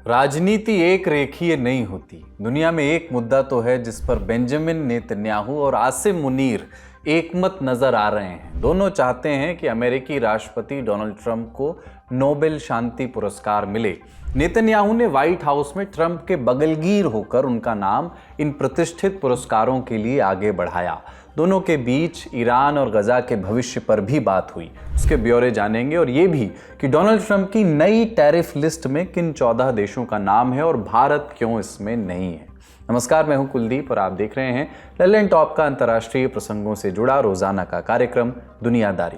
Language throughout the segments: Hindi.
राजनीति एक रेखीय नहीं होती। दुनिया में एक मुद्दा तो है जिस पर बेंजामिन नेतन्याहू और आसिम मुनीर एकमत नजर आ रहे हैं। दोनों चाहते हैं कि अमेरिकी राष्ट्रपति डोनाल्ड ट्रंप को नोबेल शांति पुरस्कार मिले। नेतन्याहू ने व्हाइट हाउस में ट्रंप के बगलगीर होकर उनका नाम इन प्रतिष्ठित पुरस्कारों के लिए आगे बढ़ाया। दोनों के बीच ईरान और गजा के भविष्य पर भी बात हुई। उसके ब्यौरे जानेंगे और ये भी कि डोनाल्ड ट्रंप की नई टैरिफ लिस्ट में किन 14 देशों का नाम है और भारत क्यों इसमें नहीं है। नमस्कार, मैं हूं कुलदीप और आप देख रहे हैं लल्लन टॉप का अंतर्राष्ट्रीय प्रसंगों से जुड़ा रोजाना का कार्यक्रम दुनियादारी।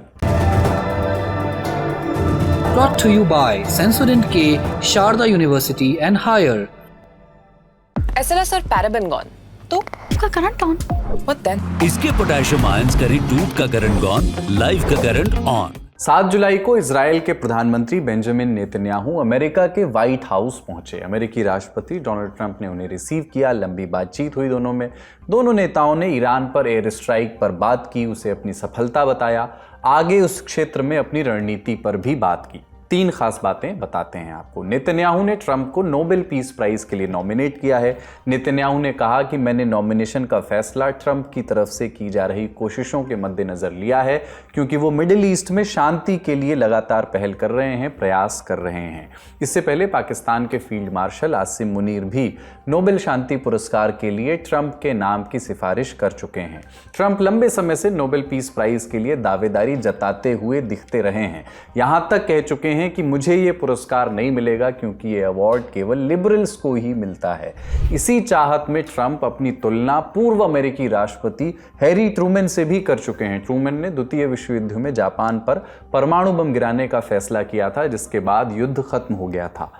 Brought to you by Sensodyne K, Sharda University and Higher. SLS और पैराबेन गॉन तो इसका करंट ऑन। What then? इसके पोटेशियम आयंस करें टूट का करंट गॉन, लाइव का करंट ऑन। 7 जुलाई को इजराइल के प्रधानमंत्री बेंजामिन नेतन्याहू अमेरिका के व्हाइट हाउस पहुंचे। अमेरिकी राष्ट्रपति डोनाल्ड ट्रंप ने उन्हें रिसीव किया। लंबी बातचीत हुई दोनों में। दोनों नेताओं ने ईरान पर एयर स्ट्राइक पर बात की, उसे अपनी सफलता बताया। आगे उस क्षेत्र में अपनी रणनीति पर भी बात की। 3 खास बातें बताते हैं आपको। नेतन्याहू ने ट्रंप को नोबेल पीस प्राइज के लिए नॉमिनेट किया है। नेतन्याहू ने कहा कि मैंने नॉमिनेशन का फैसला ट्रंप की तरफ से की जा रही कोशिशों के मद्देनजर लिया है, क्योंकि वो मिडिल ईस्ट में शांति के लिए लगातार पहल कर रहे हैं, प्रयास कर रहे हैं। इससे पहले पाकिस्तान के फील्ड मार्शल आसिम मुनीर भी नोबेल शांति पुरस्कार के लिए ट्रंप के नाम की सिफारिश कर चुके हैं। ट्रंप लंबे समय से नोबेल पीस प्राइज के लिए दावेदारी जताते हुए दिखते रहे हैं। यहां तक कह चुके हैं कि मुझे ये पुरस्कार नहीं मिलेगा क्योंकि ये अवार्ड केवल लिबरल्स को ही मिलता है। इसी चाहत में ट्रंप अपनी तुलना पूर्व अमेरिकी राष्ट्रपति हैरी ट्रूमैन से भी कर चुके हैं। ट्रूमैन ने द्वितीय विश्व युद्ध में जापान पर परमाणु बम गिराने का फैसला किया था, जिसके बाद युद्ध खत्म हो गया था।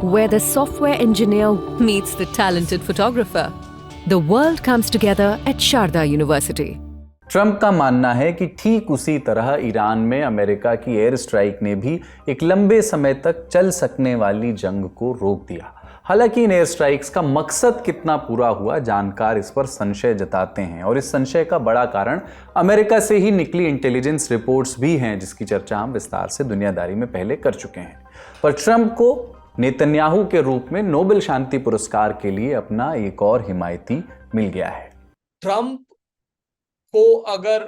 Where the software engineer meets the talented photographer, the world comes together at Sharda University. Trump का मानना है कि ठीक उसी तरह ईरान में अमेरिका की एयर स्ट्राइक ने भी एक लंबे समय तक चल सकने वाली जंग को रोक दिया। हालांकि इन एयर स्ट्राइक्स का मकसद कितना पूरा हुआ, जानकार इस पर संशय जताते हैं और इस संशय का बड़ा कारण अमेरिका से ही निकली इंटेलिजेंस रिपोर्ट्स भी हैं, जिसकी चर्चा हम विस्तार से दुनियादारी में पहले कर चुके हैं। पर ट्रंप को नेतन्याहू के रूप में नोबेल शांति पुरस्कार के लिए अपना एक और हिमायती मिल गया है। ट्रंप को अगर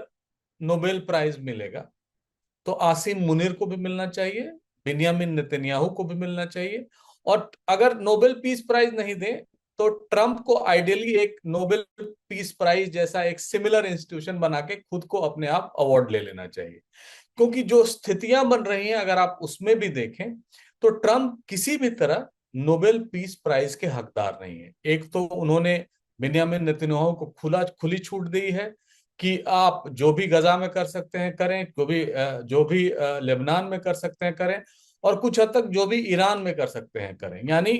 नोबेल प्राइज मिलेगा तो आसिम मुनीर को भी मिलना चाहिए, बेंजामिन नेतन्याहू को भी मिलना चाहिए। और अगर नोबेल पीस प्राइज नहीं दे तो ट्रंप को आइडियली एक नोबेल पीस प्राइज जैसा एक सिमिलर इंस्टीट्यूशन बना के खुद को अपने आप अवार्ड ले लेना चाहिए। क्योंकि जो स्थितियां बन रही हैं, अगर आप उसमें भी देखें तो ट्रंप किसी भी तरह नोबेल पीस प्राइज के हकदार नहीं है। एक तो उन्होंने बेंजामिन नेतन्याहू को खुली छूट दी है कि आप जो भी गजा में कर सकते हैं करें, जो भी लेबनान में कर सकते हैं करें, और कुछ हद तक जो भी ईरान में कर सकते हैं करें। यानी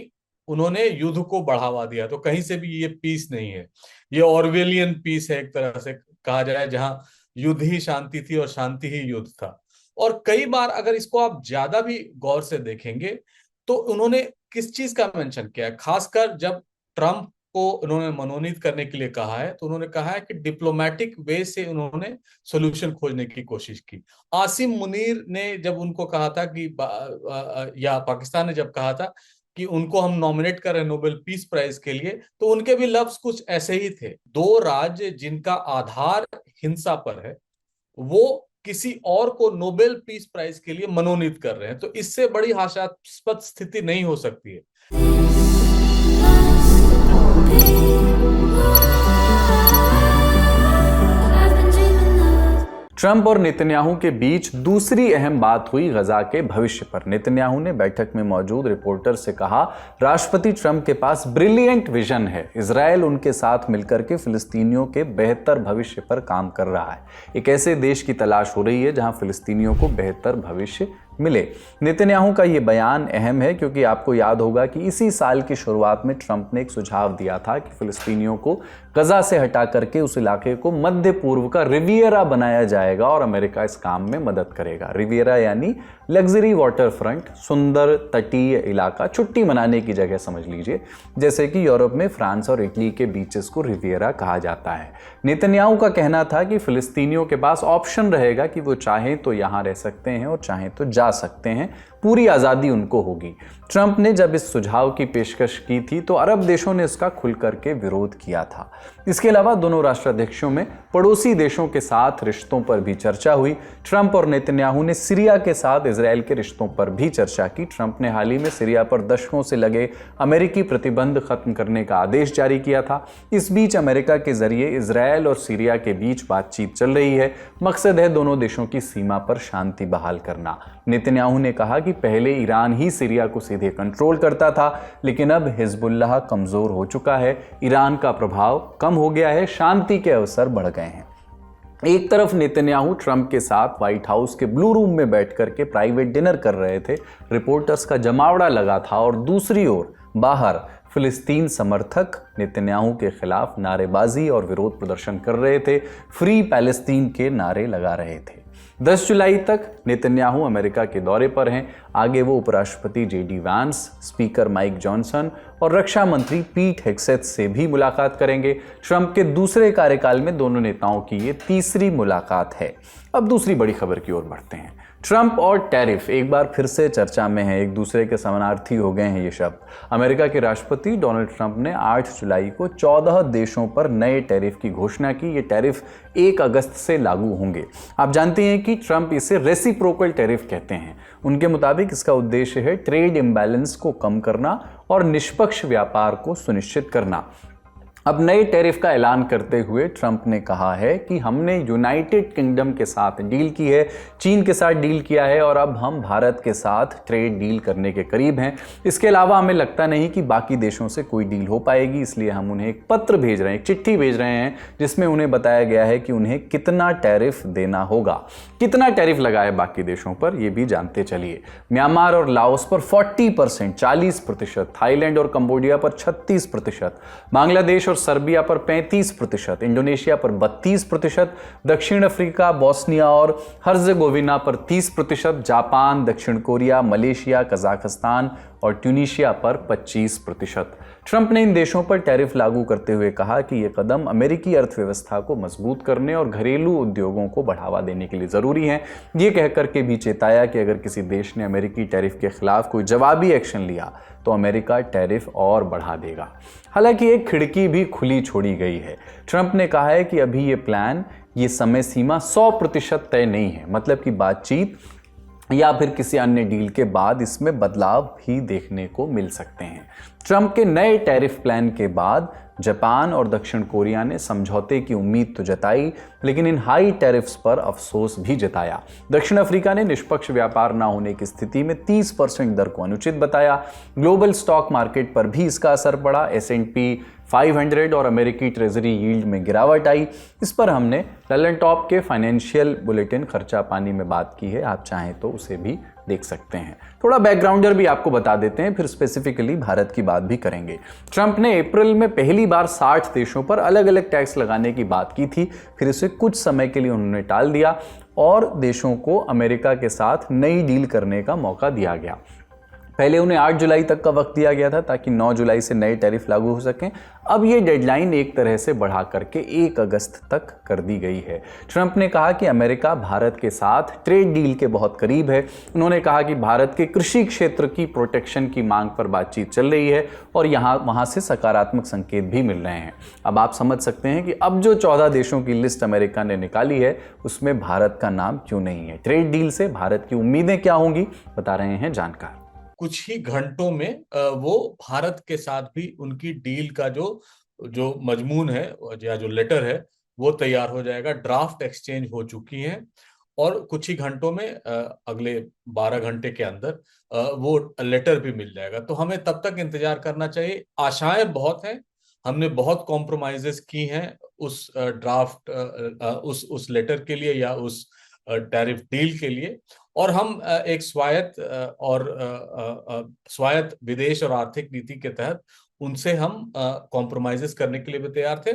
उन्होंने युद्ध को बढ़ावा दिया। तो कहीं से भी ये पीस नहीं है, ये ऑर्वेलियन पीस है एक तरह से कहा जाए, जहां युद्ध ही शांति थी और शांति ही युद्ध था। और कई बार अगर इसको आप ज्यादा भी गौर से देखेंगे तो उन्होंने किस चीज का मेंशन किया है, खासकर जब ट्रंप को उन्होंने मनोनीत करने के लिए कहा है तो उन्होंने कहा है कि डिप्लोमेटिक वे से उन्होंने सॉल्यूशन खोजने की कोशिश की। आसिम मुनीर ने जब उनको कहा था कि या पाकिस्तान ने जब कहा था कि उनको हम नॉमिनेट कर रहे हैं नोबेल पीस प्राइज के लिए, तो उनके भी लफ्ज कुछ ऐसे ही थे। 2 राज्य जिनका आधार हिंसा पर है वो किसी और को नोबेल पीस प्राइज के लिए मनोनीत कर रहे हैं, तो इससे बड़ी हास्यास्पद स्थिति नहीं हो सकती है। ट्रंप और नेतन्याहू के बीच दूसरी अहम बात हुई गजा के भविष्य पर। नेतन्याहू ने बैठक में मौजूद रिपोर्टर से कहा, राष्ट्रपति ट्रंप के पास ब्रिलियंट विजन है। इजरायल उनके साथ मिलकर के फिलिस्तीनियों के बेहतर भविष्य पर काम कर रहा है। एक ऐसे देश की तलाश हो रही है जहां फिलिस्तीनियों को बेहतर भविष्य मिले। नेतन्याहू का ये बयान अहम है क्योंकि आपको याद होगा कि इसी साल की शुरुआत में ट्रंप ने एक सुझाव दिया था कि फिलिस्तीनियों को गजा से हटा करके उस इलाके को मध्य पूर्व का रिवियरा बनाया जाएगा और अमेरिका इस काम में मदद करेगा। रिवियरा यानी लग्जरी वाटर फ्रंट, सुंदर तटीय इलाका, छुट्टी मनाने की जगह समझ लीजिए, जैसे कि यूरोप में फ्रांस और इटली के बीचेस को रिवियरा कहा जाता है। नेतन्याहू का कहना था कि फिलिस्तीनियों के पास ऑप्शन रहेगा कि वो चाहें तो यहाँ रह सकते हैं और चाहें तो जा सकते हैं, पूरी आज़ादी उनको होगी। ट्रंप ने जब इस सुझाव की पेशकश की थी तो अरब देशों ने इसका खुल करके विरोध किया था। इसके अलावा दोनों राष्ट्राध्यक्षों में पड़ोसी देशों के साथ रिश्तों पर भी चर्चा हुई। ट्रंप और नेतन्याहू ने सीरिया के साथ इजरायल के रिश्तों पर भी चर्चा की। ट्रंप ने हाल ही में सीरिया पर दशकों से लगे अमेरिकी प्रतिबंध खत्म करने का आदेश जारी किया था। इस बीच अमेरिका के जरिए इजरायल और सीरिया के बीच बातचीत चल रही है। मकसद है दोनों देशों की सीमा पर शांति बहाल करना। नेतन्याहू ने कहा कि पहले ईरान ही सीरिया को सीधे कंट्रोल करता था, लेकिन अब हिजबुल्लाह कमजोर हो चुका है, ईरान का प्रभाव कम हो गया है, शांति के अवसर बढ़ गए हैं। एक तरफ नेतन्याहू ट्रंप के साथ व्हाइट हाउस के ब्लू रूम में बैठ करके प्राइवेट डिनर कर रहे थे, रिपोर्टर्स का जमावड़ा लगा था, और दूसरी ओर बाहर फिलिस्तीन समर्थक नेतन्याहू के खिलाफ नारेबाजी और विरोध प्रदर्शन कर रहे थे, फ्री पैलेस्तीन के नारे लगा रहे थे। 10 जुलाई तक नेतन्याहू अमेरिका के दौरे पर हैं। आगे वो उपराष्ट्रपति जेडी वांस, स्पीकर माइक जॉनसन और रक्षा मंत्री पीट हेग्सेथ से भी मुलाकात करेंगे। ट्रंप के दूसरे कार्यकाल में दोनों नेताओं की ये तीसरी मुलाकात है। अब दूसरी बड़ी खबर की ओर बढ़ते हैं। ट्रंप और टैरिफ एक बार फिर से चर्चा में है, एक दूसरे के समानार्थी हो गए हैं ये शब्द। अमेरिका के राष्ट्रपति डोनाल्ड ट्रंप ने 8 जुलाई को 14 देशों पर नए टैरिफ की घोषणा की। ये टैरिफ 1 अगस्त से लागू होंगे। आप जानते हैं कि ट्रंप इसे रेसिप्रोकल टैरिफ कहते हैं। उनके मुताबिक इसका उद्देश्य है ट्रेड इम्बैलेंस को कम करना और निष्पक्ष व्यापार को सुनिश्चित करना। अब नए टैरिफ का ऐलान करते हुए ट्रंप ने कहा है कि हमने यूनाइटेड किंगडम के साथ डील की है, चीन के साथ डील किया है और अब हम भारत के साथ ट्रेड डील करने के करीब हैं। इसके अलावा हमें लगता नहीं कि बाकी देशों से कोई डील हो पाएगी, इसलिए हम उन्हें एक पत्र भेज रहे हैं, एक चिट्ठी भेज रहे हैं, जिसमें उन्हें बताया गया है कि उन्हें कितना टैरिफ देना होगा। कितना टैरिफ लगा है बाकी देशों पर, यह भी जानते चलिए। म्यांमार और लाओस पर 40%, 40%, थाईलैंड और कंबोडिया पर 36%, बांग्लादेश और सर्बिया पर 35%, इंडोनेशिया पर 32%, दक्षिण अफ्रीका, बोस्निया और हर्जेगोविना पर 30%, जापान, दक्षिण कोरिया, मलेशिया, कजाकिस्तान और ट्यूनीशिया पर 25%। ट्रंप ने इन देशों पर टैरिफ लागू करते हुए कहा कि यह कदम अमेरिकी अर्थव्यवस्था को मजबूत करने और घरेलू उद्योगों को बढ़ावा देने के लिए जरूरी है। ये कहकर के भी चेताया कि अगर किसी देश ने अमेरिकी टैरिफ के खिलाफ कोई जवाबी एक्शन लिया तो अमेरिका टैरिफ और बढ़ा देगा। हालांकि एक खिड़की भी खुली छोड़ी गई है। ट्रंप ने कहा है कि अभी ये समय सीमा 100% तय नहीं है, मतलब कि बातचीत या फिर किसी अन्य डील के बाद इसमें बदलाव भी देखने को मिल सकते हैं। ट्रंप के नए टैरिफ प्लान के बाद जापान और दक्षिण कोरिया ने समझौते की उम्मीद तो जताई, लेकिन इन हाई टैरिफ्स पर अफसोस भी जताया। दक्षिण अफ्रीका ने निष्पक्ष व्यापार न होने की स्थिति में 30% दर को अनुचित बताया। ग्लोबल स्टॉक मार्केट पर भी इसका असर पड़ा। S&P 500 और अमेरिकी ट्रेजरी यील्ड में गिरावट आई। इस पर हमने ललन टॉप के फाइनेंशियल बुलेटिन खर्चा पानी में बात की है, आप चाहें तो उसे भी देख सकते हैं। थोड़ा बैकग्राउंडर भी आपको बता देते हैं, फिर स्पेसिफिकली भारत की बात भी करेंगे। ट्रंप ने अप्रैल में पहली बार 60 देशों पर अलग अलग टैक्स लगाने की बात की थी, फिर इसे कुछ समय के लिए उन्होंने टाल दिया और देशों को अमेरिका के साथ नई डील करने का मौका दिया गया। पहले उन्हें 8 जुलाई तक का वक्त दिया गया था ताकि 9 जुलाई से नए टैरिफ लागू हो सकें। अब ये डेडलाइन एक तरह से बढ़ा करके 1 अगस्त तक कर दी गई है। ट्रंप ने कहा कि अमेरिका भारत के साथ ट्रेड डील के बहुत करीब है। उन्होंने कहा कि भारत के कृषि क्षेत्र की प्रोटेक्शन की मांग पर बातचीत चल रही है और वहाँ से सकारात्मक संकेत भी मिल रहे हैं। अब आप समझ सकते हैं कि अब जो 14 देशों की लिस्ट अमेरिका ने निकाली है उसमें भारत का नाम क्यों नहीं है। ट्रेड डील से भारत की उम्मीदें क्या होंगी, बता रहे हैं जानकार। कुछ ही घंटों में वो भारत के साथ भी उनकी डील का जो मजमून है या जो लेटर है वो तैयार हो जाएगा। ड्राफ्ट एक्सचेंज हो चुकी है और कुछ ही घंटों में अगले 12 घंटे के अंदर वो लेटर भी मिल जाएगा। तो हमें तब तक इंतजार करना चाहिए। आशाएं बहुत हैं, हमने बहुत कॉम्प्रोमाइजेस की हैं उस ड्राफ्ट उस लेटर के लिए या उस टैरिफ डील के लिए, और हम एक स्वायत्त विदेश और आर्थिक नीति के तहत उनसे हम कॉम्प्रोमाइजेस करने के लिए भी तैयार थे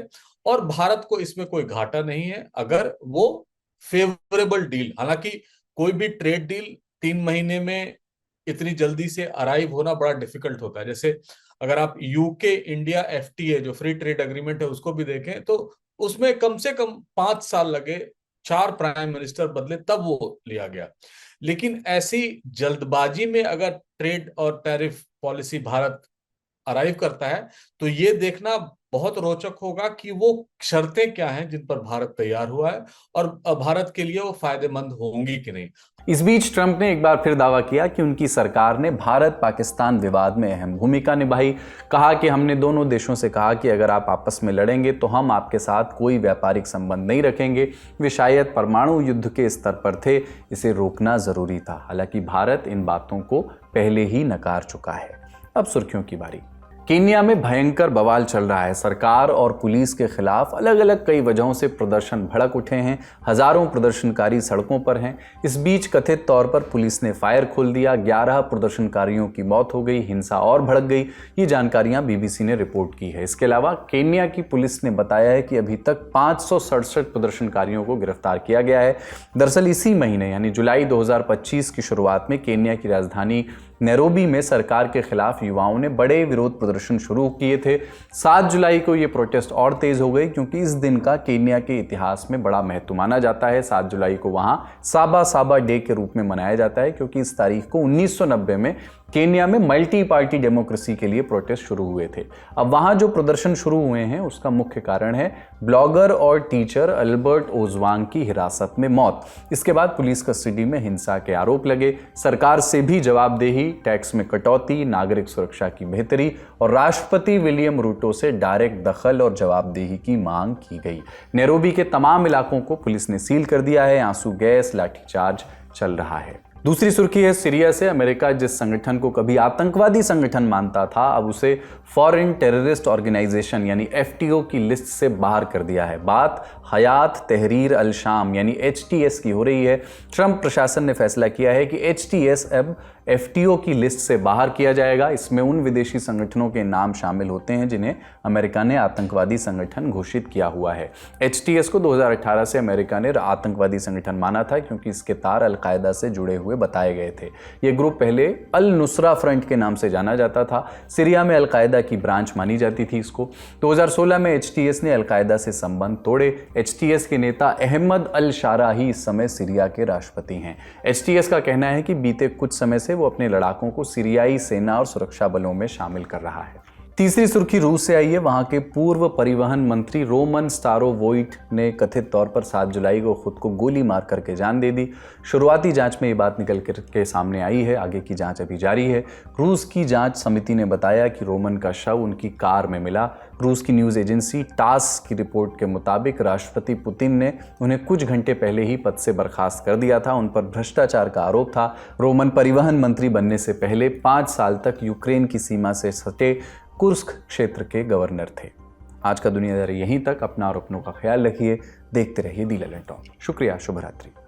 और भारत को इसमें कोई घाटा नहीं है अगर वो फेवरेबल डील। हालांकि कोई भी ट्रेड डील 3 महीने में इतनी जल्दी से अराइव होना बड़ा डिफिकल्ट होता है। जैसे अगर आप यूके इंडिया FTA जो फ्री ट्रेड एग्रीमेंट है उसको भी देखें तो उसमें कम से कम 5 साल लगे, 4 प्राइम मिनिस्टर बदले तब वो लिया गया। लेकिन ऐसी जल्दबाजी में अगर ट्रेड और टैरिफ पॉलिसी भारत अराइव करता है तो ये देखना बहुत रोचक होगा कि वो शर्तें क्या हैं जिन पर भारत तैयार हुआ है और भारत के लिए वो फायदेमंद होंगी कि नहीं। इस बीच ट्रंप ने एक बार फिर दावा किया कि उनकी सरकार ने भारत पाकिस्तान विवाद में अहम भूमिका निभाई। कहा कि हमने दोनों देशों से कहा कि अगर आप आपस में लड़ेंगे तो हम आपके साथ कोई व्यापारिक संबंध नहीं रखेंगे। वे शायद परमाणु युद्ध के स्तर पर थे, इसे रोकना जरूरी था। हालांकि भारत इन बातों को पहले ही नकार चुका है। अब सुर्खियों की बारी। केन्या में भयंकर बवाल चल रहा है। सरकार और पुलिस के खिलाफ अलग अलग कई वजहों से प्रदर्शन भड़क उठे हैं। हजारों प्रदर्शनकारी सड़कों पर हैं। इस बीच कथित तौर पर पुलिस ने फायर खोल दिया। 11 प्रदर्शनकारियों की मौत हो गई, हिंसा और भड़क गई। ये जानकारियां बीबीसी ने रिपोर्ट की है। इसके अलावा केन्या की पुलिस ने बताया है कि अभी तक 567 प्रदर्शनकारियों को गिरफ्तार किया गया है। दरअसल इसी महीने यानी जुलाई 2025 की शुरुआत में केन्या की राजधानी नैरोबी में सरकार के खिलाफ युवाओं ने बड़े विरोध प्रदर्शन शुरू किए थे। 7 जुलाई को ये प्रोटेस्ट और तेज हो गई क्योंकि इस दिन का केन्या के इतिहास में बड़ा महत्व माना जाता है। 7 जुलाई को वहां साबा साबा डे के रूप में मनाया जाता है क्योंकि इस तारीख को 1990 में केन्या में मल्टी पार्टी डेमोक्रेसी के लिए प्रोटेस्ट शुरू हुए थे। अब वहां जो प्रदर्शन शुरू हुए हैं उसका मुख्य कारण है ब्लॉगर और टीचर अल्बर्ट ओजवांग की हिरासत में मौत। इसके बाद पुलिस कस्टडी में हिंसा के आरोप लगे। सरकार से भी जवाबदेही, टैक्स में कटौती, नागरिक सुरक्षा की बेहतरी और राष्ट्रपति विलियम रूटो से डायरेक्ट दखल और जवाबदेही की मांग की गई। नैरोबी के तमाम इलाकों को पुलिस ने सील कर दिया है। आंसू गैस, लाठीचार्ज चल रहा है। दूसरी सुर्खी है सीरिया से। अमेरिका जिस संगठन को कभी आतंकवादी संगठन मानता था, अब उसे फॉरेन टेररिस्ट ऑर्गेनाइजेशन यानी FTO की लिस्ट से बाहर कर दिया है। बात हयात तहरीर अल शाम यानी HTS की हो रही है। ट्रंप प्रशासन ने फैसला किया है कि HTS अब FTO की लिस्ट से बाहर किया जाएगा। इसमें उन विदेशी संगठनों के नाम शामिल होते हैं जिन्हें अमेरिका ने आतंकवादी संगठन घोषित किया हुआ है। HTS को 2018 से अमेरिका ने आतंकवादी संगठन माना था क्योंकि इसके तार अलकायदा से जुड़े हुए बताए गए थे। यह ग्रुप पहले अल नुसरा फ्रंट के नाम से जाना जाता था। सीरिया में अलकायदा की ब्रांच मानी जाती थी इसको। 2016 में HTS ने अलकायदा से संबंध तोड़े। HTS के नेता अहमद अल शारा ही इस समय सीरिया के राष्ट्रपति हैं। HTS का कहना है कि बीते कुछ समय से वो अपने लड़ाकों को सीरियाई सेना और सुरक्षा बलों में शामिल कर रहा है। तीसरी सुर्खी रूस से आई है। वहां के पूर्व परिवहन मंत्री रोमन स्टारोवोइट ने कथित तौर पर 7 जुलाई को खुद को गोली मार करके जान दे दी। शुरुआती जांच में ये बात निकल के सामने आई है। आगे की जांच अभी जारी है। रूस की जांच समिति ने बताया कि रोमन का शव उनकी कार में मिला। रूस की न्यूज़ एजेंसी टास की रिपोर्ट के मुताबिक राष्ट्रपति पुतिन ने उन्हें कुछ घंटे पहले ही पद से बर्खास्त कर दिया था। उन पर भ्रष्टाचार का आरोप था। रोमन परिवहन मंत्री बनने से पहले 5 साल तक यूक्रेन की सीमा से सटे कुर्स्क क्षेत्र के गवर्नर थे। आज का दुनियादारी यहीं तक। अपना और अपनों का ख्याल रखिए। देखते रहिए दी ललन टॉक। शुक्रिया। शुभ रात्रि।